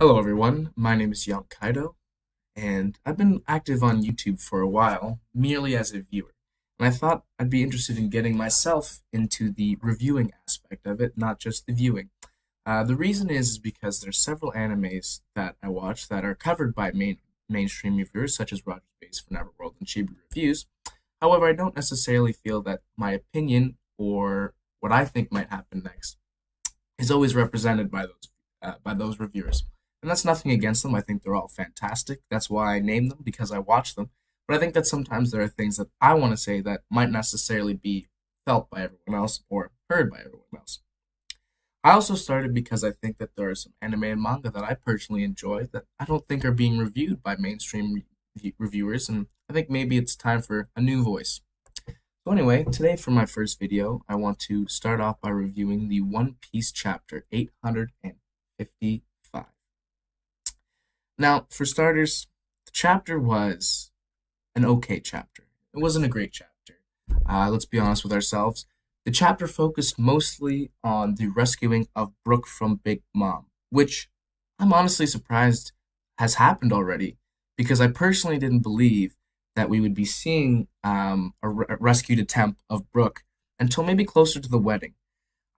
Hello everyone, my name is Young Kaido, and I've been active on YouTube for a while, merely as a viewer. And I thought I'd be interested in getting myself into the reviewing aspect of it, not just the viewing. The reason is because there's several animes that I watch that are covered by mainstream reviewers, such as Roger Space for Neverworld and Chibi Reviews. However, I don't necessarily feel that my opinion or what I think might happen next is always represented by those reviewers. And that's nothing against them. I think they're all fantastic. That's why I name them, because I watch them. But I think that sometimes there are things that I want to say that might necessarily be felt by everyone else or heard by everyone else. I also started because I think that there are some anime and manga that I personally enjoy that I don't think are being reviewed by mainstream reviewers, and I think maybe it's time for a new voice. So anyway, today for my first video, I want to start off by reviewing the One Piece chapter 855. Now, for starters, the chapter was an okay chapter. It wasn't a great chapter. Let's be honest with ourselves. The chapter focused mostly on the rescuing of Brook from Big Mom, which I'm honestly surprised has happened already, because I personally didn't believe that we would be seeing a rescued attempt of Brook until maybe closer to the wedding.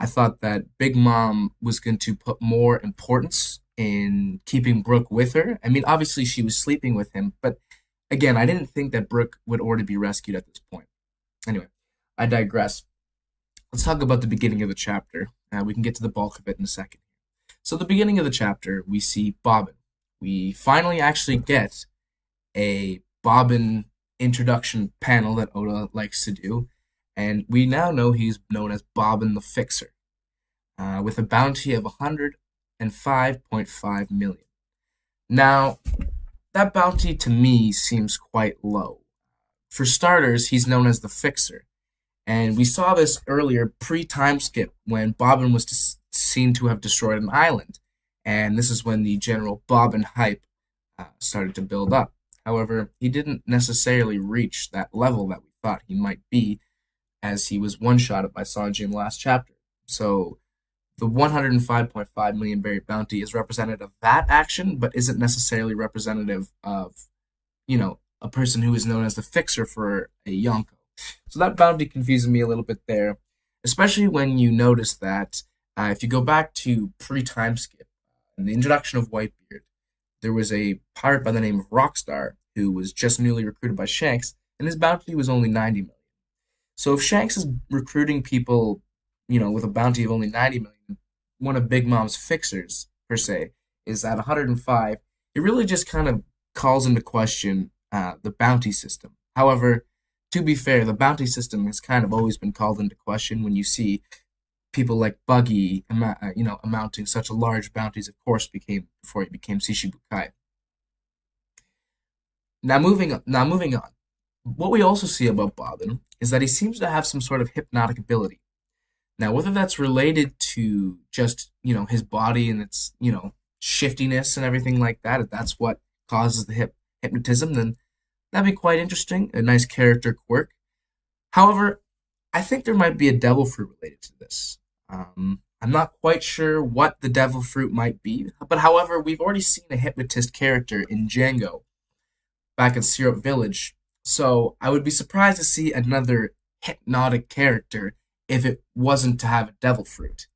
I thought that Big Mom was going to put more importance in keeping Brook with her. I mean, obviously she was sleeping with him, but again, I didn't think that Brook would already be rescued at this point. Anyway, I digress. Let's talk about the beginning of the chapter. We can get to the bulk of it in a second. So the beginning of the chapter, we see Bobbin. We finally actually get a Bobbin introduction panel that Oda likes to do, and we now know he's known as Bobbin the Fixer, with a bounty of 105.5 million. Now, that bounty to me seems quite low. For starters, he's known as the Fixer, and we saw this earlier pre-time skip when Bobbin was seen to have destroyed an island, and this is when the general Bobbin hype started to build up. However, he didn't necessarily reach that level that we thought he might be, as he was one-shotted by Sanji in the last chapter. So the 105.5 million berry bounty is representative of that action, but isn't necessarily representative of, a person who is known as the Fixer for a Yonko. So that bounty confuses me a little bit there, especially when you notice that if you go back to pre-time skip, in the introduction of Whitebeard, there was a pirate by the name of Rockstar who was just newly recruited by Shanks, and his bounty was only 90 million. So if Shanks is recruiting people, with a bounty of only 90 million, one of Big Mom's fixers, per se, is at 105, it really just kind of calls into question the bounty system. However, to be fair, the bounty system has kind of always been called into question when you see people like Buggy, amounting such large bounties, of course, before he became Shishibukai. Now moving on. What we also see about Bobbin is that he seems to have some sort of hypnotic ability. Now, whether that's related to just, his body and its, shiftiness and everything like that, if that's what causes the hypnotism, then that'd be quite interesting, a nice character quirk. However, I think there might be a devil fruit related to this. I'm not quite sure what the devil fruit might be, but however, we've already seen a hypnotist character in Django back in Syrup Village, so I would be surprised to see another hypnotic character if it wasn't to have a devil fruit.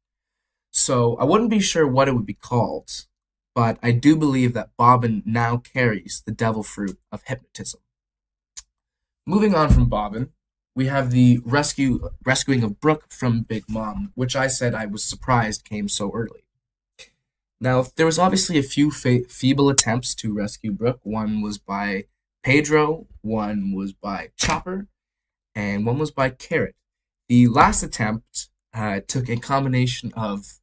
So I wouldn't be sure what it would be called, but I do believe that Bobbin now carries the devil fruit of hypnotism. Moving on from Bobbin, we have the rescuing of Brook from Big Mom, which I said I was surprised came so early. Now, there was obviously a few feeble attempts to rescue Brook. One was by Pedro, one was by Chopper, and one was by Carrot. The last attempt took a combination of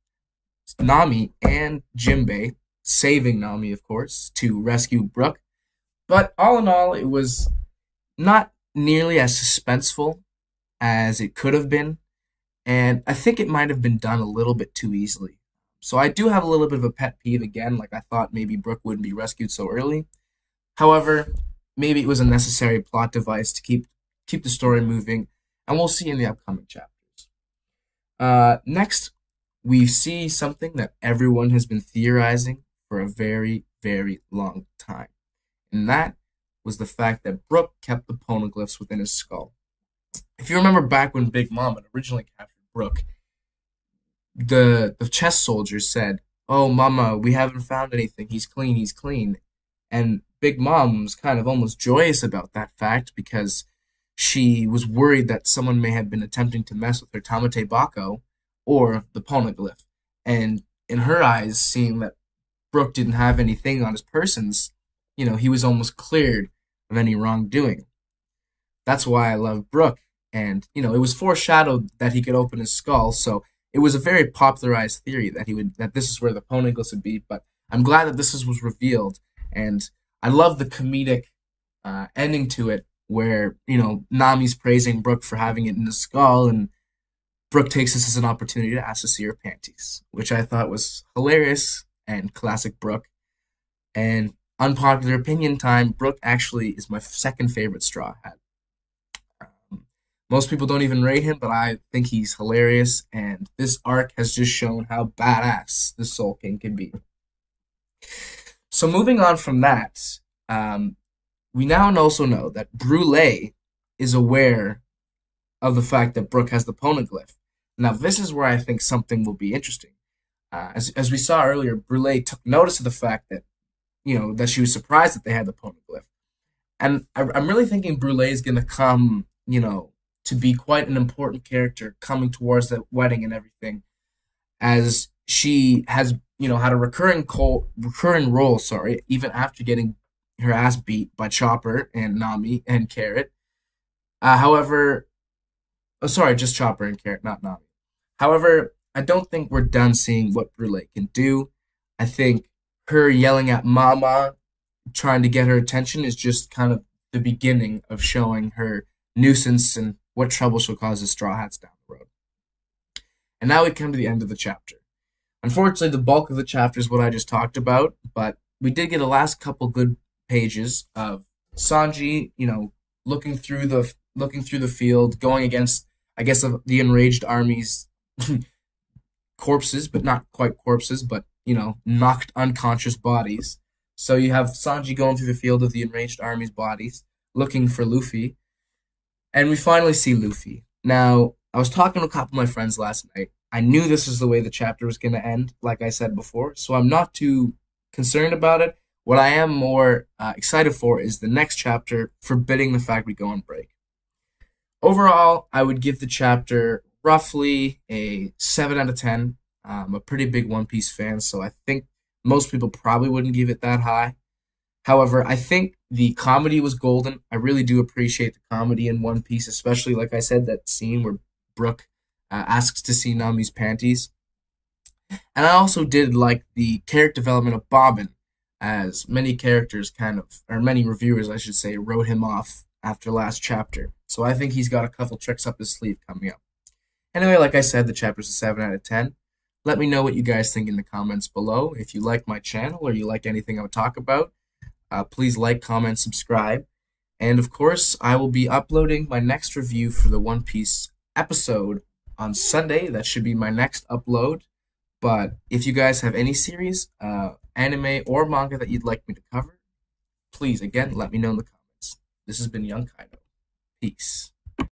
Nami and Jinbei, saving Nami, of course, to rescue Brook. But all in all, it was not nearly as suspenseful as it could have been, and I think it might have been done a little bit too easily. So I do have a little bit of a pet peeve again, like I thought maybe Brook wouldn't be rescued so early. However, maybe it was a necessary plot device to keep the story moving, and we'll see in the upcoming chapters. Next, we see something that everyone has been theorizing for a very, very long time. And that was the fact that Brook kept the poneglyphs within his skull. If you remember back when Big Mom had originally captured Brook, the chess soldiers said, "Oh, Mama, we haven't found anything. He's clean, he's clean." And Big Mom was kind of almost joyous about that fact because she was worried that someone may have been attempting to mess with her Tamate Bako or the poneglyph. And in her eyes, seeing that Brook didn't have anything on his persons, he was almost cleared of any wrongdoing. That's why I love Brook. And, it was foreshadowed that he could open his skull, so it was a very popularized theory that this is where the poneglyphs would be, but I'm glad that this was revealed. And I love the comedic ending to it where, Nami's praising Brook for having it in his skull, and Brook takes this as an opportunity to ask to see her panties, which I thought was hilarious and classic Brook. And unpopular opinion time, Brook actually is my second favorite Straw Hat. Most people don't even rate him, but I think he's hilarious, and this arc has just shown how badass the Soul King can be. So moving on from that, we now also know that Brule is aware of the fact that Brook has the poneglyph. Now, this is where I think something will be interesting. As we saw earlier, Brule took notice of the fact that, that she was surprised that they had the poneglyph. And I'm really thinking Brule is going to come, to be quite an important character coming towards the wedding and everything, as she has, had a recurring role, even after getting her ass beat by Chopper and Nami and Carrot. Just Chopper and Carrot, not Nami. However, I don't think we're done seeing what Brule can do. I think her yelling at Mama, trying to get her attention, is just kind of the beginning of showing her nuisance and what trouble she'll cause the Straw Hats down the road. And now we come to the end of the chapter. Unfortunately, the bulk of the chapter is what I just talked about, but we did get a last couple good pages of Sanji, looking through the field, going against, I guess, the enraged army's corpses, but not quite corpses, but knocked unconscious bodies. So you have Sanji going through the field of the enraged army's bodies, looking for Luffy. And we finally see Luffy. Now, I was talking to a couple of my friends last night. I knew this was the way the chapter was going to end, like I said before, so I'm not too concerned about it. What I am more excited for is the next chapter, forbidding the fact we go on break. Overall, I would give the chapter roughly a 7 out of 10. I'm a pretty big One Piece fan, so I think most people probably wouldn't give it that high. However, I think the comedy was golden. I really do appreciate the comedy in One Piece, especially, like I said, that scene where Brook asks to see Nami's panties. And I also did like the character development of Bobbin, as many many reviewers, I should say, wrote him off after last chapter. So I think he's got a couple tricks up his sleeve coming up. Anyway, like I said, the chapter's a 7 out of 10. Let me know what you guys think in the comments below. If you like my channel or you like anything I would talk about, please like, comment, subscribe. And of course, I will be uploading my next review for the One Piece episode on Sunday. That should be my next upload. But if you guys have any series, anime, or manga that you'd like me to cover, please, again, let me know in the comments. This has been Young Kaido. Peace.